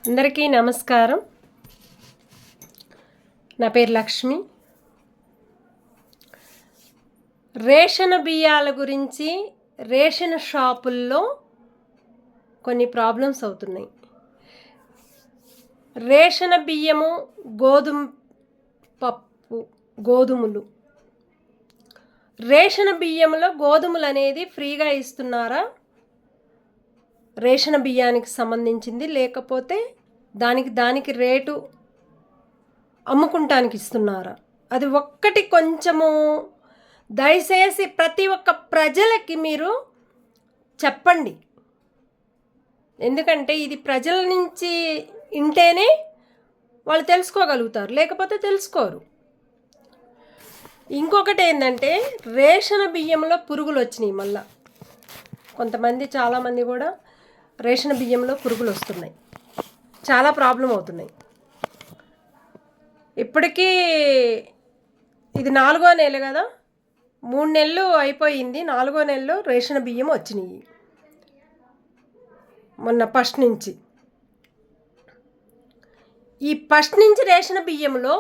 అందరికీ నమస్కారం. నా పేరు లక్ష్మి. రేషన్ బియ్యాల గురించి రేషన్ షాపుల్లో కొన్ని ప్రాబ్లమ్స్ అవుతున్నాయి. రేషన్ బియ్యము, గోధుమలు. రేషన్ బియ్యంలో గోధుమలు అనేది ఫ్రీగా ఇస్తున్నారా? రేషన్ బియ్యానికి సంబంధించింది, లేకపోతే దానికి రేటు అమ్ముకుంటానికి ఇస్తున్నారా? అది ఒక్కటి కొంచెము దయచేసి ప్రతి ఒక్క ప్రజలకి మీరు చెప్పండి. ఎందుకంటే ఇది ప్రజల నుంచి వింటేనే వాళ్ళు తెలుసుకోగలుగుతారు, లేకపోతే తెలుసుకోరు. ఇంకొకటి ఏంటంటే రేషన్ బియ్యంలో పురుగులు వచ్చినాయి. మళ్ళా కొంతమంది చాలామంది కూడా రేషన్ బియ్యంలో పురుగులు వస్తున్నాయి, చాలా ప్రాబ్లం అవుతున్నాయి. ఇప్పటికీ ఇది 4వ నెల కదా, 3 నెలలు అయిపోయింది. 4వ నెలలో రేషన్ బియ్యం వచ్చినాయి మొన్న ఫస్ట్ నుంచి. ఈ ఫస్ట్ నుంచి రేషన్ బియ్యంలో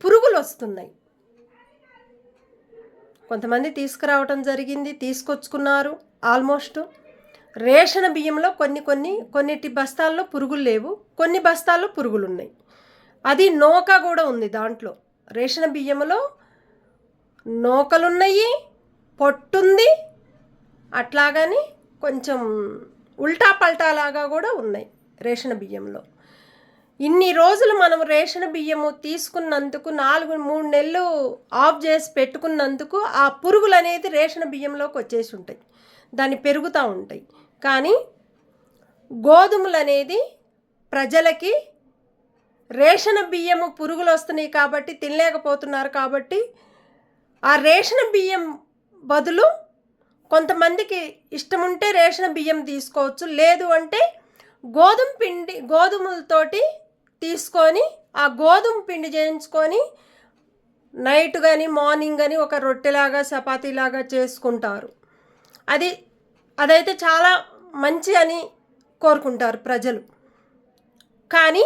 పురుగులు వస్తున్నాయి. కొంతమంది తీసుకురావటం జరిగింది, తీసుకొచ్చుకున్నారు. ఆల్మోస్ట్ రేషన్ బియ్యంలో కొన్నిటి బస్తాల్లో పురుగులు లేవు, కొన్ని బస్తాల్లో పురుగులు ఉన్నాయి. అది నూక కూడా ఉంది దాంట్లో. రేషన్ బియ్యంలో నూకలున్నాయి, పొట్టుంది, అట్లాగని కొంచెం ఉల్టా పల్టాలాగా కూడా ఉన్నాయి రేషన్ బియ్యంలో. ఇన్ని రోజులు మనం రేషన్ బియ్యము తీసుకున్నందుకు 3 నెలలు ఆఫ్ చేసి పెట్టుకున్నందుకు ఆ పురుగులు అనేది రేషన్ బియ్యంలోకి వచ్చేసి ఉంటాయి, దాన్ని పెరుగుతూ ఉంటాయి. కానీ గోధుమలు అనేది ప్రజలకి రేషన్ బియ్యము పురుగులు వస్తున్నాయి కాబట్టి తినలేకపోతున్నారు. కాబట్టి ఆ రేషన్ బియ్యం బదులు కొంతమందికి ఇష్టం ఉంటే రేషన్ బియ్యం తీసుకోవచ్చు, లేదు అంటే గోధుమలతోటి తీసుకొని ఆ గోధుమ పిండి చేయించుకొని నైట్ కానీ మార్నింగ్ కానీ ఒక రొట్టెలాగా చపాతీలాగా చేసుకుంటారు. అదైతే చాలా మంచి అని కోరుకుంటారు ప్రజలు. కానీ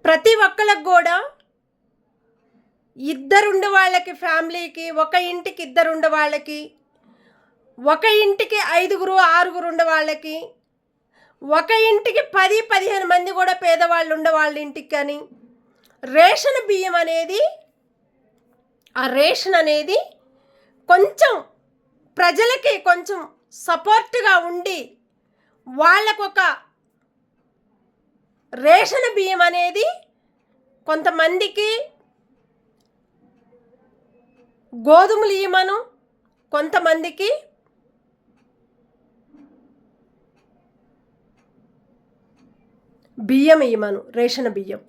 ప్రతి ఒక్కళ్ళకి కూడా ఇద్దరుండే వాళ్ళకి, ఫ్యామిలీకి, ఒక ఇంటికి ఇద్దరుండే వాళ్ళకి, ఒక ఇంటికి 5, 6 ఉండే వాళ్ళకి, ఒక ఇంటికి 10-15 మంది కూడా పేదవాళ్ళు ఉండే వాళ్ళ ఇంటికి కానీ రేషన్ బియ్యం అనేది, ఆ రేషన్ అనేది కొంచెం ప్రజలకి కొంచెం సపోర్ట్గా ఉండి వాళ్ళకొక రేషన్ బియ్యం అనేది కొంతమందికి గోధుమలు ఇవ్వమను, కొంతమందికి బియ్యం ఇవ్వమను. రేషన్ బియ్యం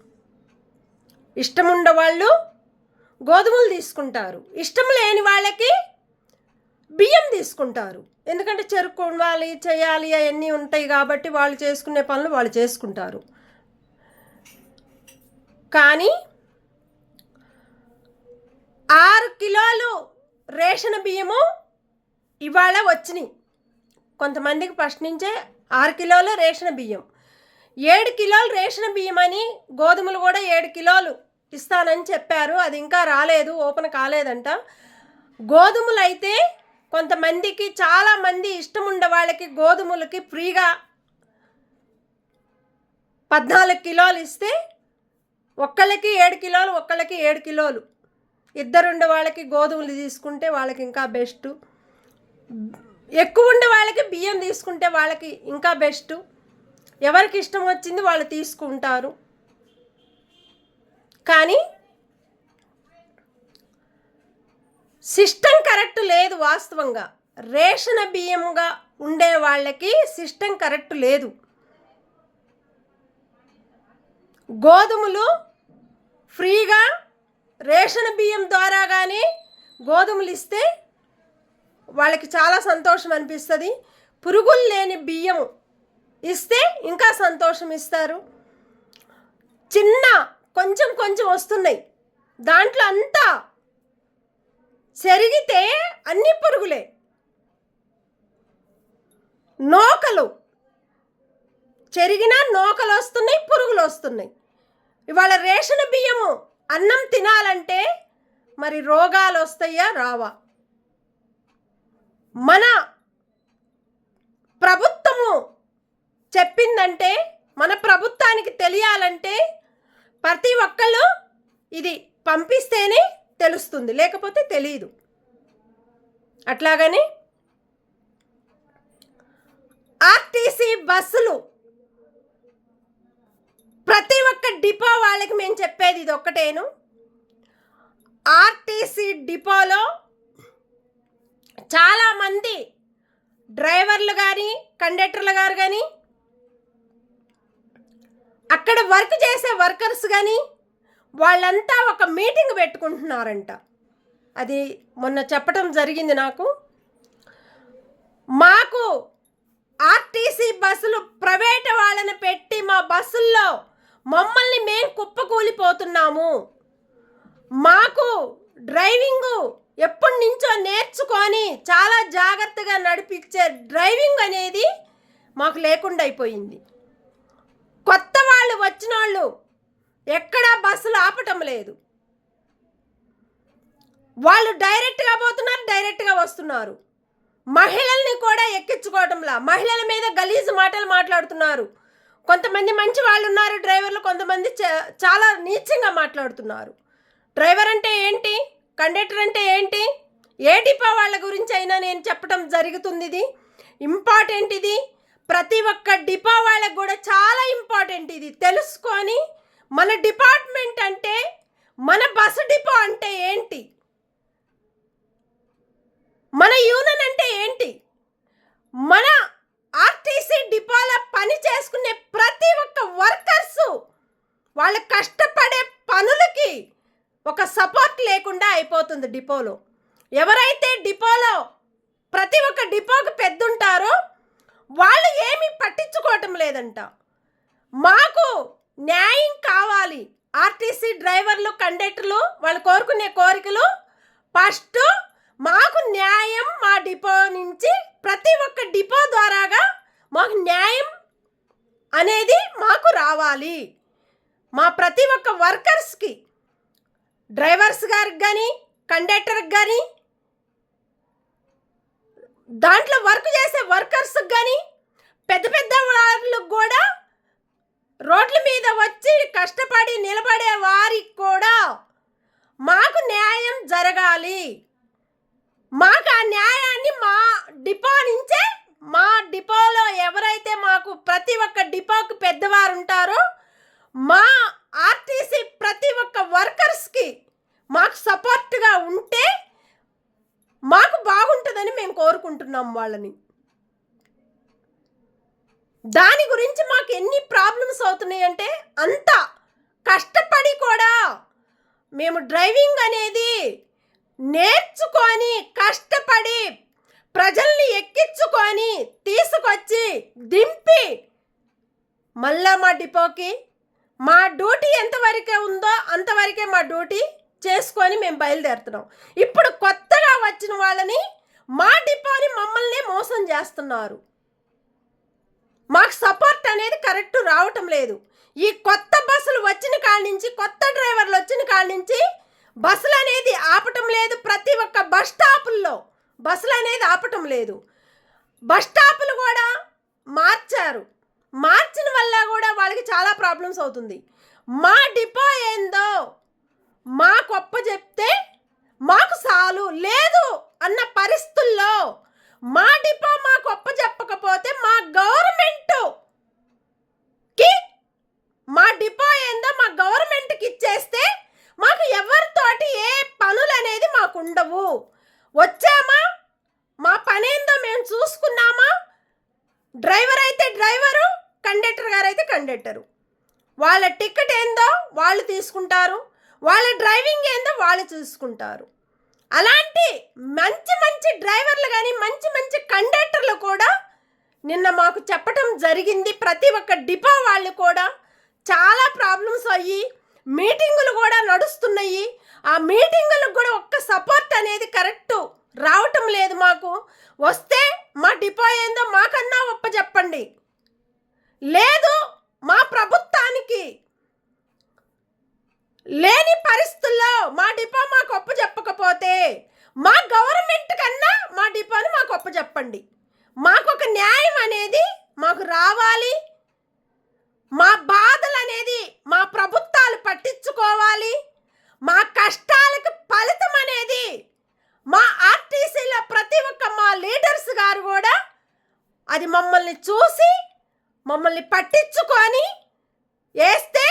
ఇష్టం ఉండేవాళ్ళు గోధుమలు తీసుకుంటారు, ఇష్టం లేని వాళ్ళకి బియ్యం తీసుకుంటారు. ఎందుకంటే చెరుకు చేయాలి అవన్నీ ఉంటాయి కాబట్టి వాళ్ళు చేసుకునే పనులు వాళ్ళు చేసుకుంటారు. కానీ 6 కిలోలు రేషన్ బియ్యము ఇవాళ వచ్చినాయి. కొంతమందికి ఫస్ట్ నుంచే 6 కిలోలు రేషన్ బియ్యం, 7 కిలోలు రేషన్ బియ్యం అని గోధుమలు కూడా 7 కిలోలు ఇస్తానని చెప్పారు. అది ఇంకా రాలేదు, ఓపెన్ కాలేదంట. గోధుమలు అయితే కొంతమందికి, చాలామంది ఇష్టం ఉండే వాళ్ళకి గోధుమలకి ఫ్రీగా 14 కిలోలు ఇస్తే ఒక్కళ్ళకి 7 కిలోలు, ఒక్కళ్ళకి 7 కిలోలు, ఇద్దరుండే వాళ్ళకి గోధుమలు తీసుకుంటే వాళ్ళకి ఇంకా బెస్ట్. ఎక్కువ ఉండే వాళ్ళకి బియ్యం తీసుకుంటే వాళ్ళకి ఇంకా బెస్ట్. ఎవరికి ఇష్టం వచ్చింది వాళ్ళు తీసుకుంటారు. కానీ సిస్టమ్ కరెక్ట్ లేదు. వాస్తవంగా రేషన్ బియ్యంగా ఉండే వాళ్ళకి సిస్టమ్ కరెక్ట్ లేదు. గోధుమలు ఫ్రీగా రేషన్ బియ్యం ద్వారా కానీ గోధుమలు ఇస్తే వాళ్ళకి చాలా సంతోషం అనిపిస్తుంది. పురుగులు లేని బియ్యం ఇస్తే ఇంకా సంతోషం ఇస్తారు. కొంచెం వస్తున్నాయి, దాంట్లో అంతా చెరిగితే అన్ని పురుగులే. నూకలు చెరిగినా నూకలు వస్తున్నాయి, పురుగులు వస్తున్నాయి. ఇవాళ రేషన్ బియ్యము అన్నం తినాలంటే మరి రోగాలు వస్తాయా రావా? మన ప్రభుత్వము చెప్పిందంటే, మన ప్రభుత్వానికి తెలియాలంటే ప్రతి ఒక్కళ్ళు ఇది పంపిస్తేనే తెలుస్తుంది, లేకపోతే తెలియదు. అట్లాగని ఆర్టీసీ బస్సులు ప్రతి ఒక్క డిపో వాళ్ళకి మేము చెప్పేది ఇది ఒక్కటేను. ఆర్టీసీ డిపోలో చాలామంది డ్రైవర్లు కానీ కండక్టర్లు గారు కానీ అక్కడ వర్క్ చేసే వర్కర్స్ కానీ వాళ్ళంతా ఒక మీటింగ్ పెట్టుకుంటున్నారంట. అది మొన్న చెప్పడం జరిగింది నాకు. మాకు ఆర్టీసీ బస్సులు ప్రైవేట్ వాళ్ళని పెట్టి మా బస్సుల్లో మమ్మల్ని మేము కుప్పకూలిపోతున్నాము. మాకు డ్రైవింగు ఎప్పటి నుంచో నేర్చుకొని చాలా జాగ్రత్తగా నడిపించే డ్రైవింగ్ అనేది మాకు లేకుండా అయిపోయింది. కొత్త వాళ్ళు వచ్చిన వాళ్ళు ఎక్కడా బస్సులు ఆపటం లేదు. వాళ్ళు డైరెక్ట్గా పోతున్నారు, డైరెక్ట్గా వస్తున్నారు. మహిళల్ని కూడా ఎక్కించుకోవటంలా, మహిళల మీద గలీజు మాటలు మాట్లాడుతున్నారు. కొంతమంది మంచి వాళ్ళు ఉన్నారు డ్రైవర్లు, కొంతమంది చాలా నీచంగా మాట్లాడుతున్నారు. డ్రైవర్ అంటే ఏంటి, కండక్టర్ అంటే ఏంటి, ఏ డిపో వాళ్ళ గురించి అయినా నేను చెప్పడం జరుగుతుంది. ఇది ఇంపార్టెంట్. ఇది ప్రతి ఒక్క డిపో వాళ్ళకు కూడా చాలా ఇంపార్టెంట్. ఇది తెలుసుకొని మన డిపార్ట్మెంట్ అంటే, మన బస్సు డిపో అంటే ఏంటి, మన యూనియన్ అంటే ఏంటి, మన ఆర్టీసీ డిపోలో పని చేసుకునే ప్రతి ఒక్క వర్కర్సు వాళ్ళ కష్టపడే పనులకి ఒక సపోర్ట్ లేకుండా అయిపోతుంది డిపోలో. ఎవరైతే డిపోలో ప్రతి ఒక్క డిపోకి పెద్దుంటారో వాళ్ళు ఏమీ పట్టించుకోవటం లేదంట. మాకు న్యాయం కావాలి. ఆర్టీసీ డ్రైవర్లు కండక్టర్లు వాళ్ళు కోరుకునే కోరికలు ఫస్ట్ మాకు న్యాయం, మా డిపో నుంచి ప్రతి ఒక్క డిపో ద్వారాగా మాకు న్యాయం అనేది మాకు రావాలి. మా ప్రతి ఒక్క వర్కర్స్కి, డ్రైవర్స్ గారికి కానీ కండక్టర్కి కానీ దాంట్లో వర్క్ చేసే వర్కర్స్కి కానీ పెద్ద పెద్ద వాళ్ళకు కూడా రోడ్ల మీద వచ్చి కష్టపడి నిలబడే వారికి కూడా మాకు న్యాయం జరగాలి. మాకు ఆ న్యాయాన్ని మా డిపో నుంచే, మా డిపోలో ఎవరైతే మాకు ప్రతి ఒక్క డిపోకి పెద్దవారు ఉంటారో మా ఆర్టీసీ ప్రతి ఒక్క వర్కర్స్కి మాకు సపోర్ట్గా ఉంటే మాకు బాగుంటుందని మేము కోరుకుంటున్నాం వాళ్ళని. దాని గురించి మాకు ఎన్ని ప్రాబ్లమ్స్ అవుతున్నాయి అంటే, అంత కష్టపడి కూడా మేము డ్రైవింగ్ అనేది నేర్చుకొని కష్టపడి ప్రజల్ని ఎక్కించుకొని తీసుకొచ్చి దింపి మళ్ళా మా డిపోకి మా డ్యూటీ ఎంతవరకే ఉందో అంతవరకే మా డ్యూటీ చేసుకొని మేము బయలుదేరుతున్నాం. ఇప్పుడు కొత్తగా వచ్చిన వాళ్ళని మా డిపోని మమ్మల్ని మోసం చేస్తున్నారు. మాకు సపోర్ట్ అనేది కరెక్ట్ రావటం లేదు. ఈ కొత్త బస్సులు వచ్చిన కాడ నుంచి, కొత్త డ్రైవర్లు వచ్చిన కాడ నుంచి బస్సులు అనేది ఆపటం లేదు. ప్రతి ఒక్క బస్ స్టాపుల్లో బస్సులు అనేది ఆపటం లేదు. బస్ స్టాపులు కూడా మార్చారు. మార్చిన వల్ల కూడా వాళ్ళకి చాలా ప్రాబ్లమ్స్ అవుతుంది. మా డిపో ఏందో మా గొప్ప చెప్తే మాకు సాలు లేదు అన్న పరిస్థితుల్లో మా డిపో మా గొప్ప చెప్పకపోతే మా గవర్నమెంట్కి, మా డిపో ఏందో మా గవర్నమెంట్కి ఇచ్చేస్తే మాకు ఎవరితోటి ఏ పనులు అనేది మాకు ఉండవు. వచ్చామా, మా పనేందో మేము చూసుకున్నామా, డ్రైవర్ అయితే డ్రైవరు, కండక్టర్ గారు అయితే కండక్టరు, వాళ్ళ టికెట్ ఏందో వాళ్ళు తీసుకుంటారు, వాళ్ళ డ్రైవింగ్ ఏందో వాళ్ళు చూసుకుంటారు. అలాంటి మంచి మంచి డ్రైవర్లు కానీ మంచి మంచి కండక్టర్లు కూడా నిన్న మాకు చెప్పటం జరిగింది. ప్రతి ఒక్క డిపో వాళ్ళు కూడా చాలా ప్రాబ్లమ్స్ అయ్యి మీటింగులు కూడా నడుస్తున్నాయి. ఆ మీటింగులకు కూడా ఒక్క సపోర్ట్ అనేది కరెక్ట్ రావటం లేదు. మాకు వస్తే మా డిపో ఏందో మాకన్నా ఒప్ప చెప్పండి. లేదు మా ప్రభుత్వానికి లేని పరిస్థితుల్లో మా డిపో మాకు అప్పచెప్పకపోతే మా గవర్నమెంట్ కన్నా మా డిపోని మాకు అప్పచెప్పండి. మాకు ఒక న్యాయం అనేది మాకు రావాలి. మా బాధలు అనేది మా ప్రభుత్వాలు పట్టించుకోవాలి. మా కష్టాలకు ఫలితం అనేది మా ఆర్టీసీలో ప్రతి ఒక్క మా లీడర్స్ గారు కూడా అది మమ్మల్ని చూసి మమ్మల్ని పట్టించుకొని వేస్తే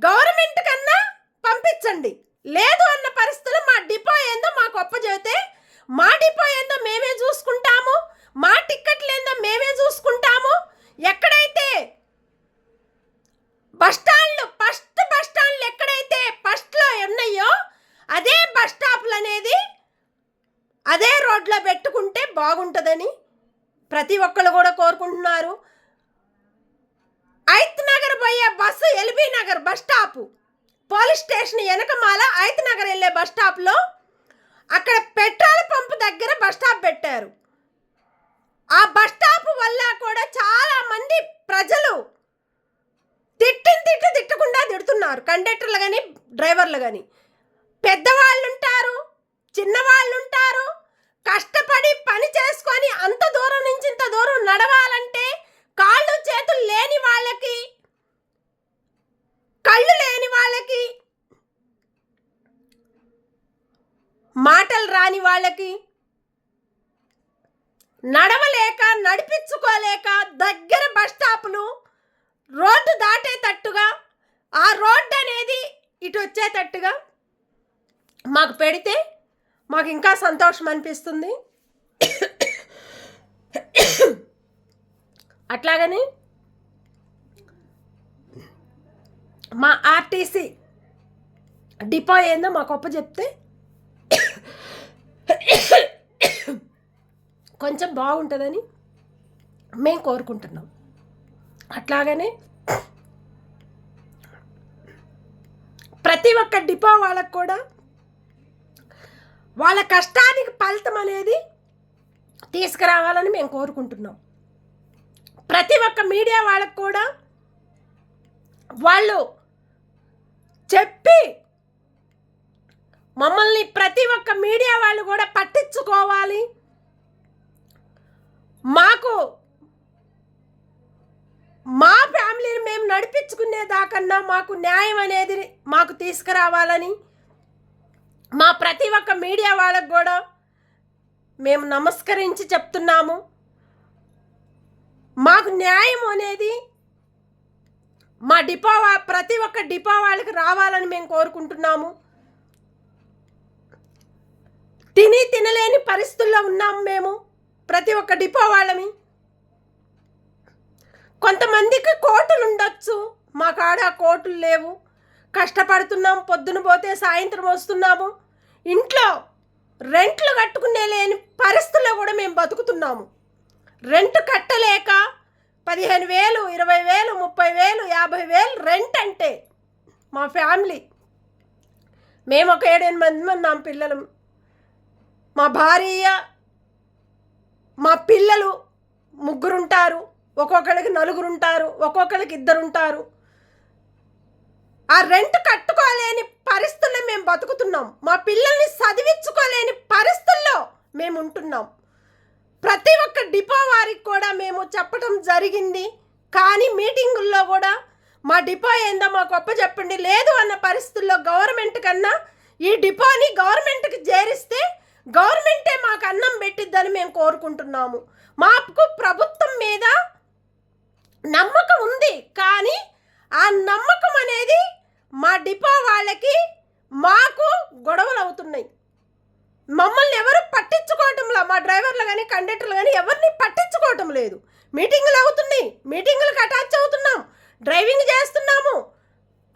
గవర్నమెంట్ కన్నా పంపించండి. లేదు అన్న పరిస్థితుల్లో మా డిపో ఏందో మాకు అప్పచెబితే మా డిపో ఏందో మేమే చూసుకుంటాము. మా టిక్కెట్లు ఏందో మేమే చూసుకుంటాము. ఎక్కడైతే బస్టాండ్లు ఫస్ట్ బస్టాండ్లు ఎక్కడైతే ఫస్ట్లో ఉన్నాయో అదే బస్ స్టాప్లు అనేది అదే రోడ్లో పెట్టుకుంటే బాగుంటుందని ప్రతి ఒక్కళ్ళు కూడా కోరుకుంటున్నారు. ఐత్ నగర్ పోయే bus LB Nagar bus stop police station వెనకమాల ఐత్ నగర్ వెళ్ళే బస్ స్టాప్లో అక్కడ పెట్రోల్ పంపు దగ్గర బస్ స్టాప్ పెట్టారు. ఆ బస్ స్టాప్ వల్ల కూడా చాలా మంది ప్రజలు తిట్టకుండా తిడుతున్నారు. కండక్టర్లు కానీ డ్రైవర్లు కానీ పెద్దవాళ్ళు ఉంటారు, చిన్నవాళ్ళు ఉంటారు. కష్టపడి పని చేసుకొని అంత దూరం నుంచి ఇంత దూరం నడవాలంటే కాళ్ళు చేతులు లేని వాళ్ళకి, కళ్ళు లేని వాళ్ళకి, మాటలు రాని వాళ్ళకి, నడవలేక నడిపించుకోలేక దగ్గర బస్ స్టాపులు రోడ్డు దాటేటట్టుగా ఆ రోడ్డు అనేది ఇటు వచ్చేటట్టుగా మాకు పెడితే మాకు ఇంకా సంతోషం అనిపిస్తుంది. అట్లాగని మా ఆర్టీసీ డిపో ఏందో మాకు అప్పచెప్తే కొంచెం బాగుంటుందని మేము కోరుకుంటున్నాం. అట్లాగనే ప్రతి ఒక్క డిపో వాళ్ళకు కూడా వాళ్ళ కష్టానికి ఫలితం అనేది తీసుకురావాలని మేము కోరుకుంటున్నాం. ప్రతి ఒక్క మీడియా వాళ్ళకు కూడా వాళ్ళు చెప్పి మమ్మల్ని ప్రతి ఒక్క మీడియా వాళ్ళు కూడా పట్టించుకోవాలి. మాకు మా ఫ్యామిలీని మేము నడిపించుకునేదాకన్నా మాకు న్యాయం అనేది మాకు తీసుకురావాలని మా ప్రతి ఒక్క మీడియా వాళ్ళకు కూడా మేము నమస్కరించి చెప్తున్నాము. మాకు న్యాయం అనేది మా డిపో ప్రతి ఒక్క డిపో వాళ్ళకి రావాలని మేము కోరుకుంటున్నాము. తినలేని పరిస్థితుల్లో ఉన్నాము మేము ప్రతి ఒక్క డిపో వాళ్ళమి. కొంతమందికి కోట్లు ఉండొచ్చు, మా కాడ కోట్లు లేవు. కష్టపడుతున్నాం, పొద్దున పోతే సాయంత్రం వస్తున్నాము. ఇంట్లో రెంట్లు కట్టుకునే లేని పరిస్థితుల్లో కూడా మేము బతుకుతున్నాము. రెంట్ కట్టలేక 15,000, 20,000, 30,000, 50,000 రెంట్ అంటే మా ఫ్యామిలీ. మేము ఒక 7-8 మంది ఉన్నాం పిల్లలు. మా భార్య, మా పిల్లలు 3 ఉంటారు, ఒక్కొక్కరికి 4 ఉంటారు, ఒక్కొక్కరికి 2 ఉంటారు. ఆ రెంట్ కట్టుకోలేని పరిస్థితుల్లో మేము బతుకుతున్నాం. మా పిల్లల్ని చదివించుకోలేని పరిస్థితుల్లో మేము ఉంటున్నాం. ప్రతి ఒక్క డిపో వారికి కూడా మేము చెప్పడం జరిగింది. కానీ మీటింగుల్లో కూడా మా డిపో ఏందో మాకు అప్పచెప్పండి. లేదు అన్న పరిస్థితుల్లో గవర్నమెంట్ కన్నా ఈ డిపోని గవర్నమెంట్కి చేరిస్తే గవర్నమెంటే మాకు అన్నం పెట్టిద్దని మేము కోరుకుంటున్నాము. మాకు ప్రభుత్వం మీద నమ్మకం ఉంది, కానీ ఆ నమ్మకం అనేది మా డిపో వాళ్ళకి మాకు గొడవలు అవుతున్నాయి. మమ్మల్ని ఎవరు పట్టించుకోవటంలో, మా డ్రైవర్లు కానీ కండక్టర్లు కానీ ఎవరిని పట్టించుకోవటం లేదు. మీటింగులు అవుతున్నాయి, మీటింగులకు అటాచ్ అవుతున్నాం, డ్రైవింగ్ చేస్తున్నాము,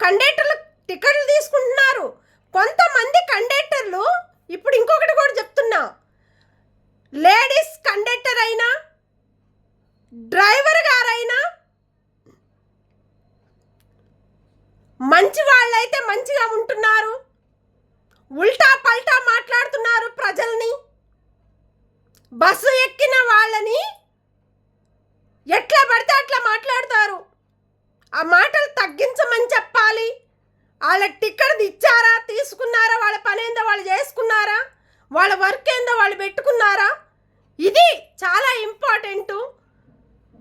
కండక్టర్లు టికెట్లు తీసుకుంటున్నారు. కొంతమంది కండక్టర్లు ఇప్పుడు ఇంకొకటి కూడా చెప్తున్నా, లేడీస్ కండక్టర్ అయినా డ్రైవర్ గారైనా మంచి వాళ్ళైతే మంచిగా ఉంటున్నారు, ఉల్టా పల్టా మాట్లాడుతున్నారు ప్రజల్ని. బస్సు ఎక్కిన వాళ్ళని ఎట్లా పడితే అట్లా మాట్లాడతారు. మాటలు తగ్గించమని చెప్పాలి. వాళ్ళ టికెట్ ఇచ్చారా, తీసుకున్నారా, వాళ్ళ పని ఏందో వాళ్ళు చేసుకున్నారా, వాళ్ళ వర్క్ ఏందో వాళ్ళు పెట్టుకున్నారా, ఇది చాలా ఇంపార్టెంటు.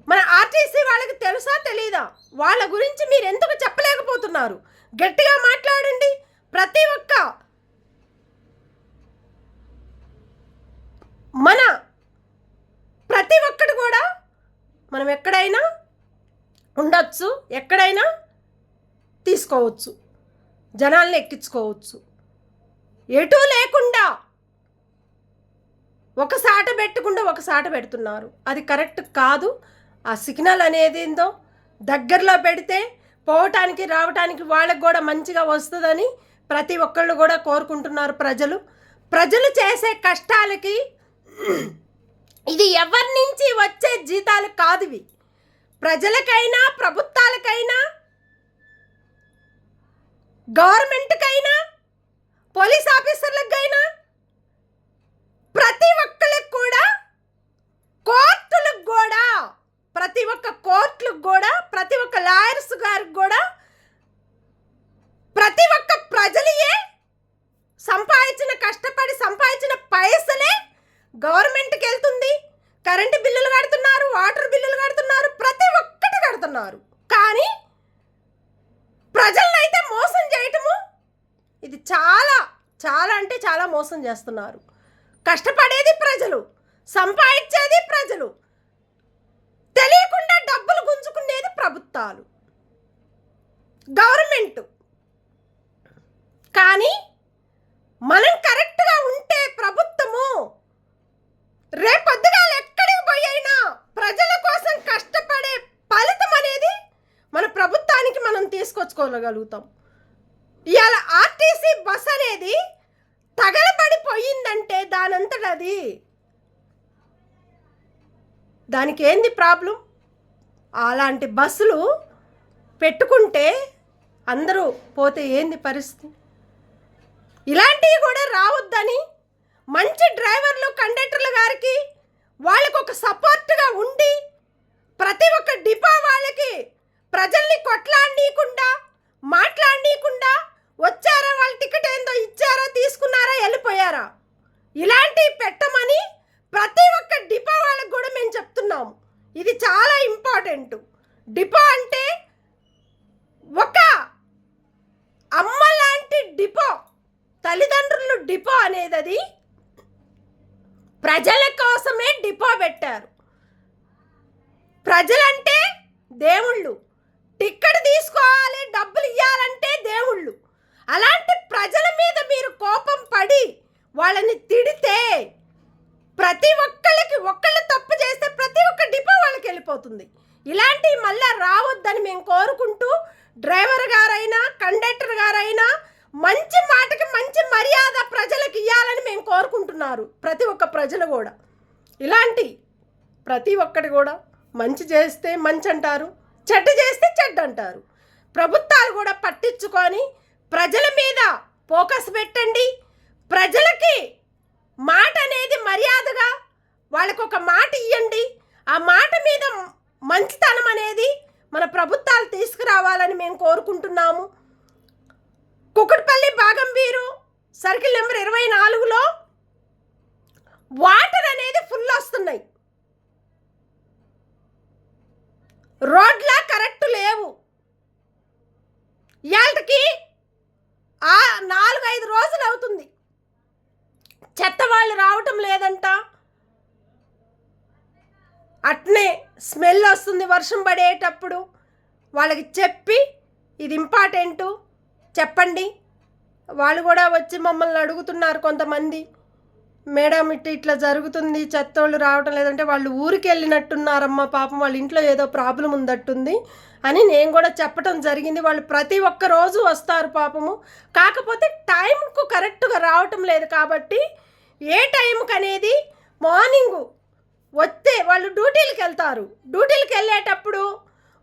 మన ఆర్టీసీ వాళ్ళకి తెలుసా తెలీదా? వాళ్ళ గురించి మీరు ఎందుకు చెప్పలేకపోతున్నారు? గట్టిగా మాట్లాడండి. ప్రతి ఒక్కటి కూడా మనం ఎక్కడైనా ఉండొచ్చు, ఎక్కడైనా తీసుకోవచ్చు, జనాల్ని ఎక్కించుకోవచ్చు. ఎటూ లేకుండా ఒక సాట పెట్టకుండా ఒక సాట పెడుతున్నారు. అది కరెక్ట్ కాదు. ఆ సిగ్నల్ అనేది ఏందో దగ్గరలో పెడితే పోవటానికి రావటానికి వాళ్ళకి కూడా మంచిగా వస్తుందని ప్రతి ఒక్కళ్ళు కూడా కోరుకుంటున్నారు. ప్రజలు చేసే కష్టాలకి ఇది ఎవరి నుంచి వచ్చే జీతాలు కాదు. ఇవి ప్రజలకైనా, ప్రభుత్వాలకైనా, గవర్నమెంట్కైనా, పోలీస్ ఆఫీసర్లకైనా, ప్రతి ఒక్కరికి కూడా, కోర్టులకు కూడా, ప్రతి ఒక్క కోర్టులకు కూడా, ప్రతి ఒక్క లాయర్స్ గారికి కూడా, ప్రతి ఒక్క ప్రజలే కష్టపడి సంపాదించిన పైసలే గవర్నమెంట్కి వెళ్తుంది. కరెంటు బిల్లులు కడుతున్నారు, వాటర్ బిల్లులు కడుతున్నారు, ప్రతి ఒక్కటి కడుతున్నారు. కానీ ప్రజలను అయితే మోసం చేయటము ఇది చాలా చాలా అంటే చాలా మోసం చేస్తున్నారు. కష్టపడేది ప్రజలు, సంపాదించేది ప్రజలు, తెలియకుండా డబ్బులు గుంజుకునేది ప్రభుత్వాలు, గవర్నమెంట్. కానీ మనం కరెక్ట్గా ఉంటే ప్రభుత్వము రేపొద్దుగా ఎక్కడికి పోయినా ప్రజల కోసం కష్టపడే ఫలితం అనేది మన ప్రభుత్వానికి మనం తీసుకొచ్చుకోగలుగుతాం. ఇవాళ ఆర్టీసీ బస్ అనేది తగలబడిపోయిందంటే దానంతటది దానికి ఏంది ప్రాబ్లం? అలాంటి బస్సులు పెట్టుకుంటే అందరూ పోతే ఏంది పరిస్థితి? ఇలాంటివి కూడా రావద్దని మంచి డ్రైవర్లు, కండక్టర్ల గారికి వాళ్ళకు ఒక సపోర్ట్గా ఉండి ప్రతి ఒక్క డిపో వాళ్ళకి ప్రజల్ని కొట్లాడనీయకుండా, మాట్లాడనీయకుండా, వచ్చారా వాళ్ళ టికెట్ ఏందో ఇచ్చారా, తీసుకున్నారా, వెళ్ళిపోయారా, ఇలాంటివి పెట్టమని ప్రతి ఒక్క డిపో వాళ్ళకి కూడా మేము చెప్తున్నాము. ఇది చాలా ఇంపార్టెంట్. డిపో అంటే ఒక అమ్మ లాంటి డిపో, తల్లిదండ్రులు డిపో అనేది అది ప్రజల కోసమే డిపో పెట్టారు. ప్రజలంటే దేవుళ్ళు, టికెట్ తీసుకోవాలి, డబ్బులు ఇవ్వాలంటే దేవుళ్ళు. అలాంటి ప్రజల మీద మీరు కోపం పడి వాళ్ళని తిడితే ప్రతి ఒక్కళ్ళకి ఒక్కళ్ళు తప్పు చేస్తే ప్రతి ఒక్క డిపో వాళ్ళకి వెళ్ళిపోతుంది. ఇలాంటివి మళ్ళీ రావద్దని మేము కోరుకుంటూ, డ్రైవర్ గారైనా, కండక్టర్ గారైనా మంచి మాటకి మంచి మర్యాద ప్రజలకు ఇవ్వాలని మేము కోరుకుంటున్నారు. ప్రతి ఒక్క ప్రజలు కూడా ఇలాంటి ప్రతి ఒక్కటి కూడా మంచి చేస్తే మంచి అంటారు, చెడ్డ చేస్తే చెడ్డ అంటారు. ప్రభుత్వాలు కూడా పట్టించుకొని ప్రజల మీద ఫోకస్ పెట్టండి. ప్రజలకి మాట అనేది మర్యాదగా వాళ్ళకు ఒక మాట ఇవ్వండి. ఆ మాట మీద మంచితనం అనేది మన ప్రభుత్వాలు తీసుకురావాలని మేము కోరుకుంటున్నాము. కుకుట్పల్లి బాగంబీరు సర్కిల్ నెంబర్ 24లో వాటర్ అనేది ఫుల్ వస్తున్నాయి. రోడ్లా కరెక్ట్ లేవు. ఇవాళకి 4-5 రోజులు అవుతుంది, చెత్త వాళ్ళు రావటం లేదంట. అట్నే స్మెల్ వస్తుంది వర్షం పడేటప్పుడు. వాళ్ళకి చెప్పి ఇది ఇంపార్టెంటు చెప్పండి. వాళ్ళు కూడా వచ్చి మమ్మల్ని అడుగుతున్నారు కొంతమంది, మేడం ఇట్లా జరుగుతుంది, చెత్తోళ్ళు రావటం లేదంటే వాళ్ళు ఊరికి వెళ్ళినట్టున్నారమ్మా, పాపం వాళ్ళ ఇంట్లో ఏదో ప్రాబ్లం ఉందట్టుంది అని నేను కూడా చెప్పడం జరిగింది. వాళ్ళు ప్రతి ఒక్క రోజు వస్తారు పాపము, కాకపోతే టైంకు కరెక్ట్గా రావటం లేదు. కాబట్టి ఏ టైంకి అనేది మార్నింగు వస్తే వాళ్ళు డ్యూటీలకు వెళ్తారు. డ్యూటీలకు వెళ్ళేటప్పుడు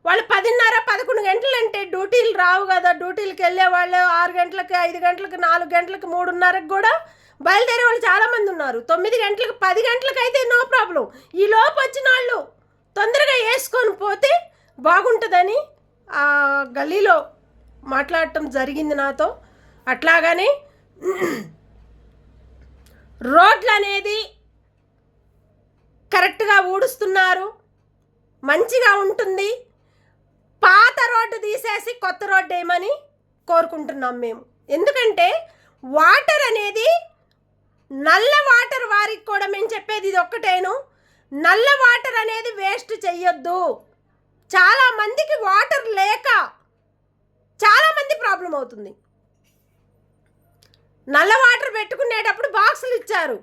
వాళ్ళు 10:30-11 గంటలు అంటే డ్యూటీలు రావు కదా. డ్యూటీలకు వెళ్ళే వాళ్ళు 6 గంటలకి, 5 గంటలకి, 4 గంటలకి, 3:30కి కూడా బయలుదేరే వాళ్ళు చాలామంది ఉన్నారు. 9 గంటలకు, 10 గంటలకు అయితే నో ప్రాబ్లం. ఈ లోపు వచ్చిన వాళ్ళు తొందరగా వేసుకొని పోతే బాగుంటుందని ఆ గల్లీలో మాట్లాడటం జరిగింది నాతో. అట్లాగనే రోడ్లు అనేది కరెక్ట్గా ఊడుస్తున్నారు, మంచిగా ఉంటుంది. పాత రోడ్డు తీసేసి కొత్త రోడ్డు వేయమని కోరుకుంటున్నాం మేము. ఎందుకంటే వాటర్ అనేది నల్ల వాటర్ వారికి కూడా మేము చెప్పేది ఇది ఒక్కటేను, నల్ల వాటర్ అనేది వేస్ట్ చెయ్యొద్దు. చాలామందికి వాటర్ లేక చాలామంది ప్రాబ్లం అవుతుంది. నల్ల వాటర్ పెట్టుకునేటప్పుడు బాక్సులు ఇచ్చారు,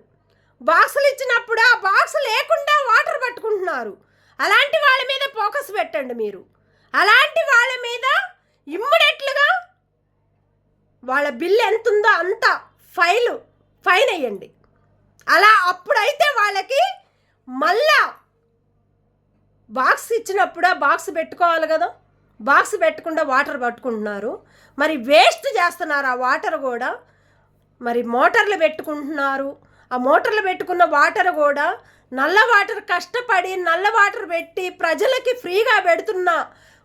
బాక్సులు ఇచ్చినప్పుడు ఆ బాక్స్ లేకుండా వాటర్ పట్టుకుంటున్నారు. అలాంటి వాళ్ళ మీద ఫోకస్ పెట్టండి మీరు. అలాంటి వాళ్ళ మీద ఇమ్మీడియట్లుగా వాళ్ళ బిల్ ఎంత ఉందో అంత ఫైన్ వేయండి. అలా అప్పుడైతే వాళ్ళకి మళ్ళా బాక్స్ ఇచ్చినప్పుడు ఆ బాక్స్ పెట్టుకోవాలి కదా, బాక్స్ పెట్టకుండా వాటర్ పట్టుకుంటున్నారు. మరి వేస్ట్ చేస్తున్నారు ఆ వాటర్ కూడా. మరి మోటార్లు పెట్టుకుంటున్నారు, ఆ మోటార్లు పెట్టుకున్న వాటర్ కూడా నల్ల వాటర్ కష్టపడి నల్ల వాటర్ పెట్టి ప్రజలకి ఫ్రీగా పెడుతున్న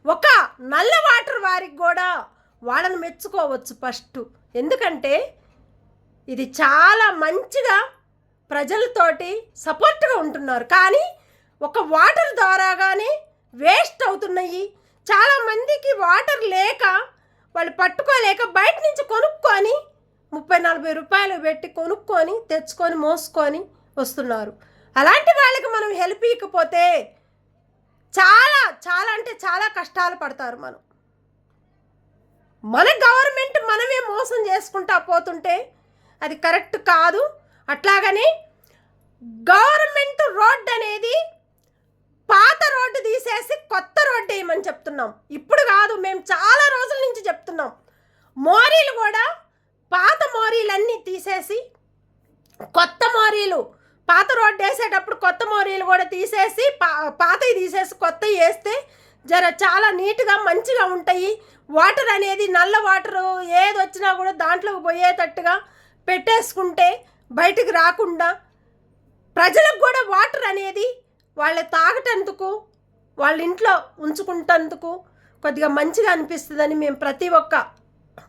ఒక నల్ల వాటర్ వారికి కూడా వాళ్ళని మెచ్చుకోవచ్చు ఫస్ట్. ఎందుకంటే ఇది చాలా మంచిగా ప్రజలతోటి సపోర్ట్గా ఉంటున్నారు. కానీ ఒక వాటర్ ద్వారాగానే వేస్ట్ అవుతున్నాయి. చాలామందికి వాటర్ లేక వాళ్ళు పట్టుకోలేక బయట నుంచి కొనుక్కొని 30-40 రూపాయలు పెట్టి కొనుక్కొని తెచ్చుకొని మోసుకొని వస్తున్నారు. అలాంటి వాళ్ళకి మనం హెల్ప్ ఇవ్వకపోతే చాలా చాలా అంటే చాలా కష్టాలు పడతారు. మన గవర్నమెంట్ మనమే మోసం చేసుకుంటా పోతుంటే అది కరెక్ట్ కాదు. అట్లాగని గవర్నమెంట్ రోడ్డు అనేది పాత రోడ్డు తీసేసి కొత్త రోడ్డు వేయమని చెప్తున్నాం. ఇప్పుడు కాదు, మేము చాలా రోజుల నుంచి చెప్తున్నాం. మోరీలు కూడా పాత మోరీలన్నీ తీసేసి కొత్త మోరీలు, పాత రోడ్డు వేసేటప్పుడు కొత్త మోరీలు కూడా తీసేసి పాతవి తీసేసి కొత్తవి వేస్తే జర చాలా నీట్గా మంచిగా ఉంటాయి. వాటర్ అనేది నల్ల వాటరు ఏది వచ్చినా కూడా దాంట్లోకి పోయేటట్టుగా పెట్టేసుకుంటే బయటికి రాకుండా ప్రజలకు కూడా వాటర్ అనేది వాళ్ళు తాగటందుకు వాళ్ళ ఇంట్లో ఉంచుకుంటందుకు కొద్దిగా మంచిగా అనిపిస్తుందని మేము ప్రతి ఒక్క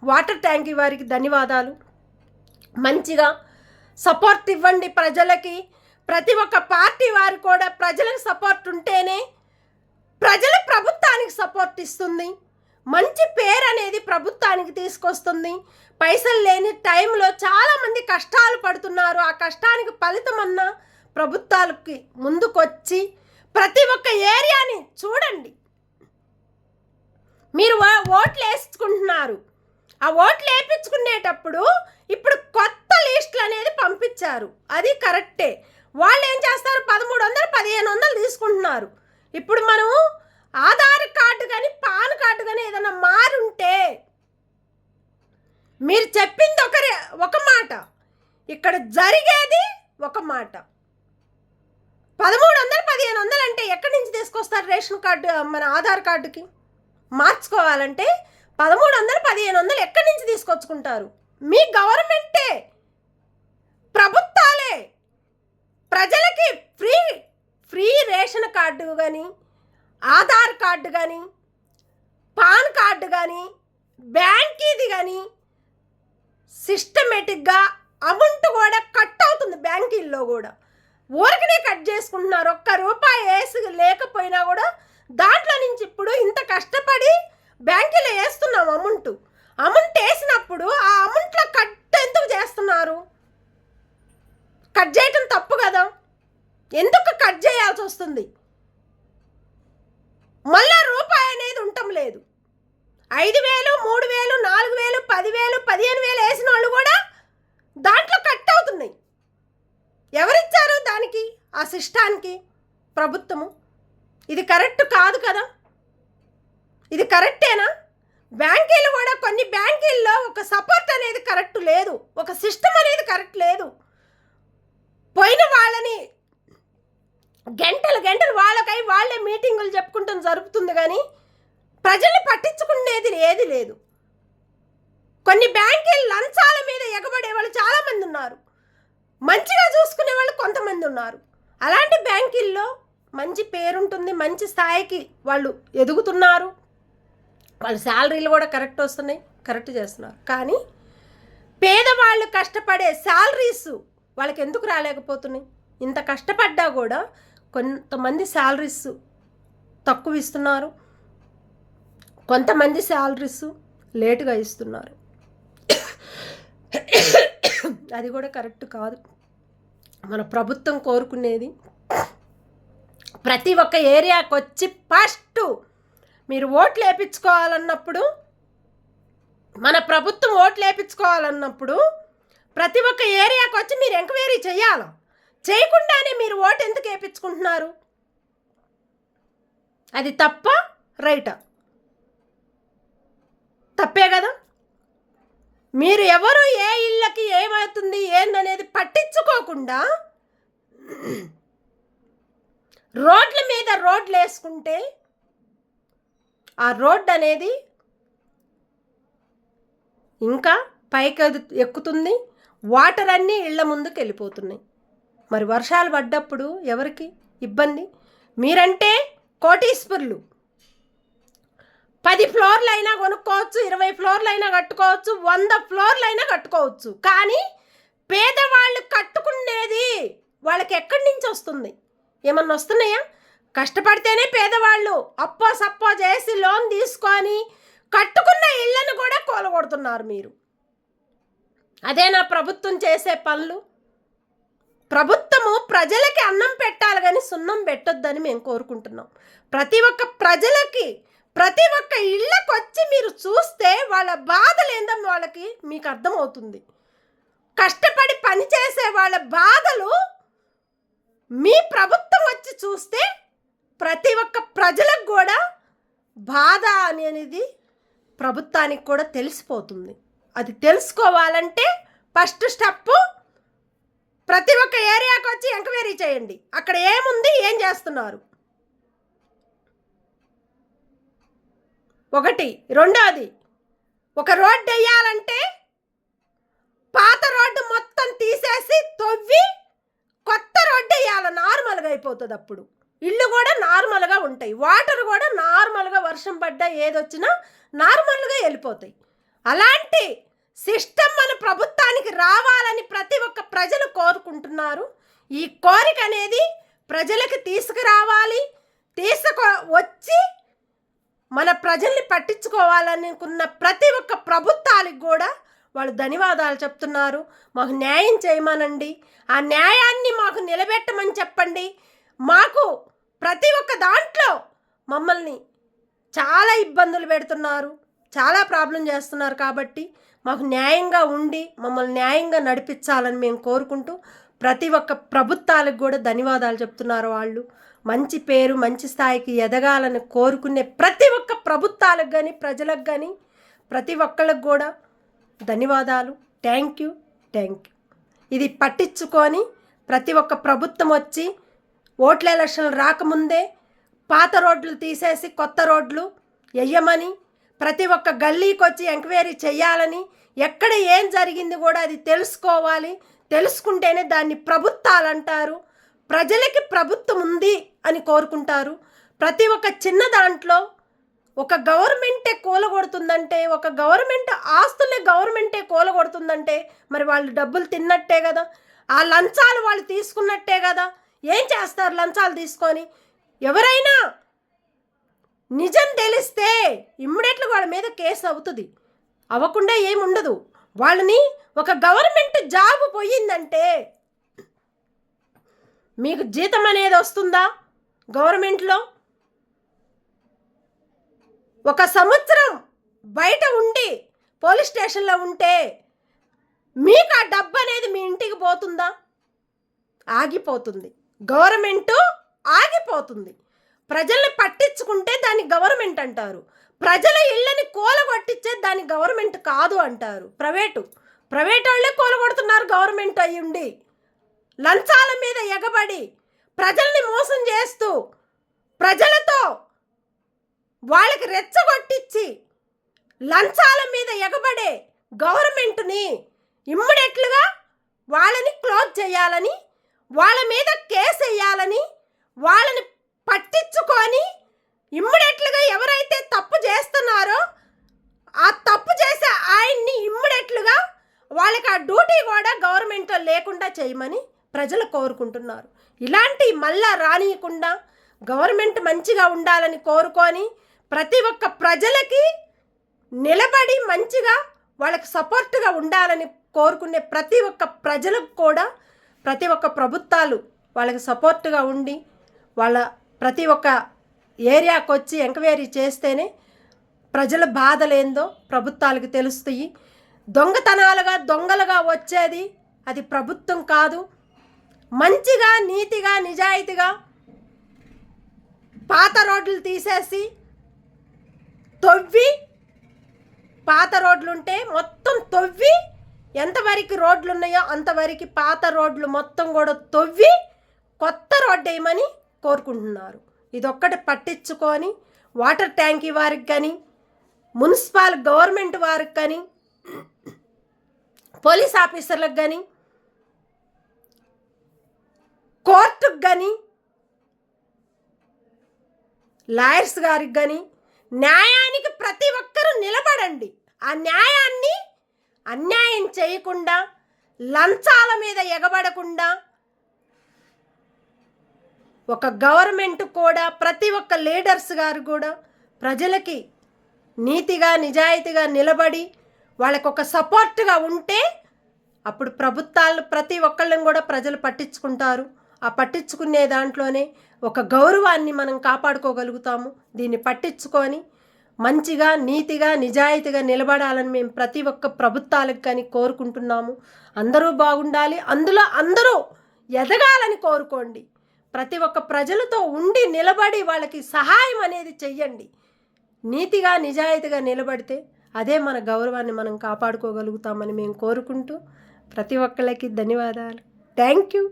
వాటర్ ట్యాంకీ వారికి ధన్యవాదాలు. మంచిగా సపోర్ట్ ఇవ్వండి ప్రజలకి. ప్రతి ఒక్క పార్టీ వారు కూడా ప్రజలకు సపోర్ట్ ఉంటేనే ప్రజలు ప్రభుత్వానికి సపోర్ట్ ఇస్తుంది. మంచి పేరు అనేది ప్రభుత్వానికి తీసుకొస్తుంది. పైసలు లేని టైంలో చాలామంది కష్టాలు పడుతున్నారు. ఆ కష్టానికి ఫలితం అన్న ప్రభుత్వాలకి ముందుకొచ్చి ప్రతి ఒక్క ఏరియాని చూడండి. మీరు ఓట్లు వేసుకుంటున్నారు, ఆ ఓట్లు వేయించుకునేటప్పుడు ఇప్పుడు కొత్త లిస్టులు అనేది పంపించారు, అది కరెక్టే. వాళ్ళు ఏం చేస్తారు, 1300 1500 తీసుకుంటున్నారు. ఇప్పుడు మనం ఆధార్ కార్డు కానీ పాన్ కార్డు కానీ ఏదైనా మారుంటే మీరు చెప్పింది ఒక మాట, ఇక్కడ జరిగేది ఒక మాట. 1300 1500 అంటే ఎక్కడి నుంచి తీసుకొస్తారు? రేషన్ కార్డు మన ఆధార్ కార్డుకి మార్చుకోవాలంటే 1300 1500 ఎక్కడి నుంచి తీసుకొచ్చుకుంటారు? మీ గవర్నమెంటే, ప్రభుత్వాలే ప్రజలకి ఫ్రీ రేషన్ కార్డు కానీ ఆధార్ కార్డు కానీ పాన్ కార్డు కానీ బ్యాంకీది కానీ సిస్టమేటిక్గా అమౌంట్ కూడా కట్ అవుతుంది. బ్యాంకీల్లో కూడా ఊరికనే కట్ చేసుకుంటున్నారు. ₹1 వేసి లేకపోయినా కూడా దాంట్లో నుంచి ఇప్పుడు ఇంత కష్టపడి బ్యాంకీలో వేస్తున్నాం అమౌంట్ వేసినప్పుడు ఆ అమౌంట్లో కట్ ఎందుకు చేస్తున్నారు? కట్ చేయటం తప్పు కదా, ఎందుకు కట్ చేయాల్సి వస్తుంది? మళ్ళా రూపాయి అనేది ఉండటం లేదు. 5000 3000 4000 10,000 15,000 వేసిన వాళ్ళు కూడా దాంట్లో కట్ అవుతున్నాయి. ఎవరిచ్చారు దానికి? ఆ సిస్టానికి ప్రభుత్వము. ఇది కరెక్ట్ కాదు కదా, ఇది కరెక్టేనా? బ్యాంకీలు కూడా కొన్ని బ్యాంకీల్లో ఒక సపోర్ట్ అనేది కరెక్ట్ లేదు, ఒక సిస్టమ్ అనేది కరెక్ట్ లేదు. పోయిన వాళ్ళని గంటలు వాళ్ళే మీటింగులు చెప్పుకుంటాం జరుపుతుంది, కానీ ప్రజల్ని పట్టించుకునేది ఏది లేదు. కొన్ని బ్యాంకీలు లంచాల మీద ఎగబడే వాళ్ళు చాలామంది ఉన్నారు, మంచిగా చూసుకునే వాళ్ళు కొంతమంది ఉన్నారు. అలాంటి బ్యాంకీల్లో మంచి పేరుంటుంది, మంచి స్థాయికి వాళ్ళు ఎదుగుతున్నారు. వాళ్ళ శాలరీలు కూడా కరెక్ట్ వస్తున్నాయి, కరెక్ట్ చేస్తున్నారు. కానీ పేదవాళ్ళు కష్టపడే శాలరీస్ వాళ్ళకి ఎందుకు రాలేకపోతున్నాయి? ఇంత కష్టపడ్డా కూడా కొంతమంది శాలరీస్ తక్కువ ఇస్తున్నారు, కొంతమంది శాలరీస్ లేటుగా ఇస్తున్నారు. అది కూడా కరెక్ట్ కాదు. మన ప్రభుత్వం కోరుకునేది ప్రతి ఒక్క ఏరియాకి వచ్చి ఫస్ట్ మీరు ఓట్లు వేయించుకోవాలన్నప్పుడు, మన ప్రభుత్వం ఓట్లు వేయించుకోవాలన్నప్పుడు ప్రతి ఒక్క ఏరియాకి వచ్చి మీరు ఎంక్వైరీ చేయాలి. చేయకుండానే మీరు ఓటు ఎందుకు వేయించుకుంటున్నారు? అది తప్ప రైటా? తప్పే కదా. మీరు ఎవరు ఏ ఇళ్ళకి ఏమవుతుంది ఏందనేది పట్టించుకోకుండా రోడ్ల మీద రోడ్లు వేసుకుంటే ఆ రోడ్డు అనేది ఇంకా పైకి ఎక్కుతుంది, వాటర్ అన్నీ ఇళ్ల ముందుకు వెళ్ళిపోతున్నాయి. మరి వర్షాలు పడ్డప్పుడు ఎవరికి ఇబ్బంది? మీరంటే కోటీశ్వరులు, 10 ఫ్లోర్లు అయినా కొనుక్కోవచ్చు, 20 ఫ్లోర్లు అయినా కట్టుకోవచ్చు, 100 ఫ్లోర్లు అయినా కట్టుకోవచ్చు. కానీ పేదవాళ్ళు కట్టుకునేది వాళ్ళకి ఎక్కడి నుంచి వస్తుంది? ఏమన్నా వస్తున్నాయా? కష్టపడితేనే పేదవాళ్ళు అప్పో సప్పో చేసి లోన్ తీసుకొని కట్టుకున్న ఇళ్లను కూడా కూలగొడుతున్నారు మీరు. అదేనా ప్రభుత్వం చేసే పనులు? ప్రభుత్వము ప్రజలకి అన్నం పెట్టాలి కానీ సున్నం పెట్టొద్దని మేము కోరుకుంటున్నాం. ప్రతి ఒక్క ప్రజలకి, ప్రతి ఒక్క ఇళ్ళకు వచ్చి మీరు చూస్తే వాళ్ళ బాధలు ఏందో వాళ్ళకి మీకు అర్థమవుతుంది. కష్టపడి పనిచేసే వాళ్ళ బాధలు మీ ప్రభుత్వం వచ్చి చూస్తే ప్రతి ఒక్క ప్రజలకు కూడా బాధ అనేది ప్రభుత్వానికి కూడా తెలిసిపోతుంది. అది తెలుసుకోవాలంటే ఫస్ట్ స్టెప్ ప్రతి ఒక్క ఏరియాకి వచ్చి ఎంక్వైరీ చేయండి. అక్కడ ఏముంది, ఏం చేస్తున్నారు, ఒకటి. రెండోది, ఒక రోడ్డు వేయాలంటే పాత రోడ్డు మొత్తం తీసేసి తవ్వి కొత్త రోడ్డు వేయాలి. నార్మల్గా అయిపోతుంది. అప్పుడు ఇళ్ళు కూడా నార్మల్గా ఉంటాయి, వాటర్ కూడా నార్మల్గా, వర్షం పడ్డా ఏదొచ్చినా నార్మల్గా వెళ్ళిపోతాయి. అలాంటి సిస్టమ్ మన ప్రభుత్వానికి రావాలని ప్రతి ఒక్క ప్రజలు కోరుకుంటున్నారు. ఈ కోరిక అనేది ప్రజలకు తీసుకురావాలి. వచ్చి మన ప్రజల్ని పట్టించుకోవాలనుకున్న ప్రతి ఒక్క ప్రభుత్వానికి కూడా వాళ్ళు ధన్యవాదాలు చెప్తున్నారు. మాకు న్యాయం చేయమనండి, ఆ న్యాయాన్ని మాకు నిలబెట్టమని చెప్పండి. మాకు ప్రతి ఒక్క దాంట్లో మమ్మల్ని చాలా ఇబ్బందులు పెడుతున్నారు, చాలా ప్రాబ్లం చేస్తున్నారు. కాబట్టి మాకు న్యాయంగా ఉండి మమ్మల్ని న్యాయంగా నడిపించాలని మేము కోరుకుంటూ ప్రతి ఒక్క ప్రభుత్వాలకు కూడా ధన్యవాదాలు చెప్తున్నారు. వాళ్ళు మంచి పేరు, మంచి స్థాయికి ఎదగాలని కోరుకునే ప్రతి ఒక్క ప్రభుత్వాలకు కానీ, ప్రజలకు కానీ, ప్రతి ఒక్కళ్ళకు కూడా ధన్యవాదాలు. Thank you. ఇది పట్టించుకొని ప్రతి ఒక్క ప్రభుత్వం వచ్చి ఓట్ల ఎలక్షన్లు రాకముందే పాత రోడ్లు తీసేసి కొత్త రోడ్లు వేయమని, ప్రతి ఒక్క గల్లీకి వచ్చి ఎంక్వైరీ చేయాలని, ఎక్కడ ఏం జరిగింది కూడా అది తెలుసుకోవాలి. తెలుసుకుంటేనే దాన్ని ప్రభుత్వాలు అంటారు. ప్రజలకి ప్రభుత్వం ఉంది అని కోరుకుంటారు. ప్రతి ఒక్క చిన్న దాంట్లో ఒక గవర్నమెంటే కూలగొడుతుందంటే, ఒక గవర్నమెంట్ ఆస్తుల్ని గవర్నమెంటే కూలగొడుతుందంటే మరి వాళ్ళు డబ్బులు తిన్నట్టే కదా, ఆ లంచాలు వాళ్ళు తీసుకున్నట్టే కదా. ఏం చేస్తారు లంచాలు తీసుకొని? ఎవరైనా నిజం తెలిస్తే ఇమ్మీడియట్గా వాళ్ళ మీద కేసు అవుతుంది, అవ్వకుండా ఏముండదు. వాళ్ళని ఒక గవర్నమెంట్ జాబ్ పోయిందంటే మీకు జీతం అనేది వస్తుందా? గవర్నమెంట్లో 1 సంవత్సరం బయట ఉండి పోలీస్ స్టేషన్లో ఉంటే మీకు ఆ డబ్బు అనేది మీ ఇంటికి పోతుందా? ఆగిపోతుంది. గవర్నమెంటు ఆగిపోతుంది. ప్రజల్ని పట్టించుకుంటే దాన్ని గవర్నమెంట్ అంటారు. ప్రజల ఇళ్ళని కూలగొట్టించే దాన్ని గవర్నమెంట్ కాదు అంటారు. ప్రైవేట్ వాళ్ళే కూలగొడుతున్నారు. గవర్నమెంట్ అయి ఉండి లంచాల మీద ఎగబడి ప్రజల్ని మోసం చేస్తూ ప్రజలతో వాళ్ళకి రెచ్చగొట్టించి లంచాల మీద ఎగబడే గవర్నమెంట్ని ఇమ్మీడియట్లుగా వాళ్ళని క్లోజ్ చేయాలని, వాళ్ళ మీద కేసు వేయాలని, వాళ్ళని పట్టించుకొని ఇమ్మీడియట్లుగా ఎవరైతే తప్పు చేస్తున్నారో ఆ డ్యూటీ కూడా గవర్నమెంట్లో లేకుండా చేయమని ప్రజలు కోరుకుంటున్నారు. ఇలాంటి మళ్ళా రానియకుండా గవర్నమెంట్ మంచిగా ఉండాలని కోరుకొని ప్రతి ఒక్క ప్రజలకి నిలబడి మంచిగా వాళ్ళకి సపోర్ట్గా ఉండాలని కోరుకునే ప్రతి ఒక్క ప్రజలకు కూడా ప్రతి ఒక్క ప్రభుత్వాలు వాళ్ళకి సపోర్ట్గా ఉండి వాళ్ళ ప్రతి ఒక్క ఏరియాకి వచ్చి ఎంక్వైరీ చేస్తేనే ప్రజల బాధలేందో ప్రభుత్వాలకు తెలుస్తాయి. దొంగలుగా వచ్చేది అది ప్రభుత్వం కాదు. మంచిగా నీతిగా నిజాయితీగా పాత రోడ్లు తీసేసి తవ్వి, పాత రోడ్లుంటే మొత్తం తవ్వి, ఎంతవరకు రోడ్లు ఉన్నాయో అంతవరకు పాత రోడ్లు మొత్తం కూడా తవ్వి కొత్త రోడ్డు వేయమని కోరుకుంటున్నారు. ఇదొక్కటి పట్టించుకొని వాటర్ ట్యాంకీ వారికి కానీ, మున్సిపల్ గవర్నమెంట్ వారికి కానీ, పోలీస్ ఆఫీసర్లకు కానీ, కోర్టుకు కానీ, లాయర్స్ గారికి కానీ న్యాయానికి ప్రతి ఒక్కరూ నిలబడండి. ఆ న్యాయాన్ని అన్యాయం చేయకుండా, లంచాల మీద ఎగబడకుండా ఒక గవర్నమెంట్ కూడా ప్రతి ఒక్క లీడర్స్ గారు కూడా ప్రజలకి నీతిగా నిజాయితీగా నిలబడి వాళ్ళకు ఒక సపోర్ట్గా ఉంటే అప్పుడు ప్రభుత్వాలు ప్రతి ఒక్కళ్ళని కూడా ప్రజలు పట్టించుకుంటారు. ఆ పట్టించుకునే దాంట్లోనే ఒక గౌరవాన్ని మనం కాపాడుకోగలుగుతాము. దీన్ని పట్టించుకొని మంచిగా నీతిగా నిజాయితీగా నిలబడాలని మేము ప్రతి ఒక్క ప్రభుత్వాలకు కానీ కోరుకుంటున్నాము. అందరూ బాగుండాలి, అందులో అందరూ ఎదగాలని కోరుకోండి. ప్రతి ఒక్క ప్రజలతో ఉండి నిలబడి వాళ్ళకి సహాయం అనేది చెయ్యండి. నీతిగా నిజాయితీగా నిలబడితే అదే మన గౌరవాన్ని మనం కాపాడుకోగలుగుతామని మేము కోరుకుంటూ ప్రతి ఒక్కళ్ళకి ధన్యవాదాలు. Thank you.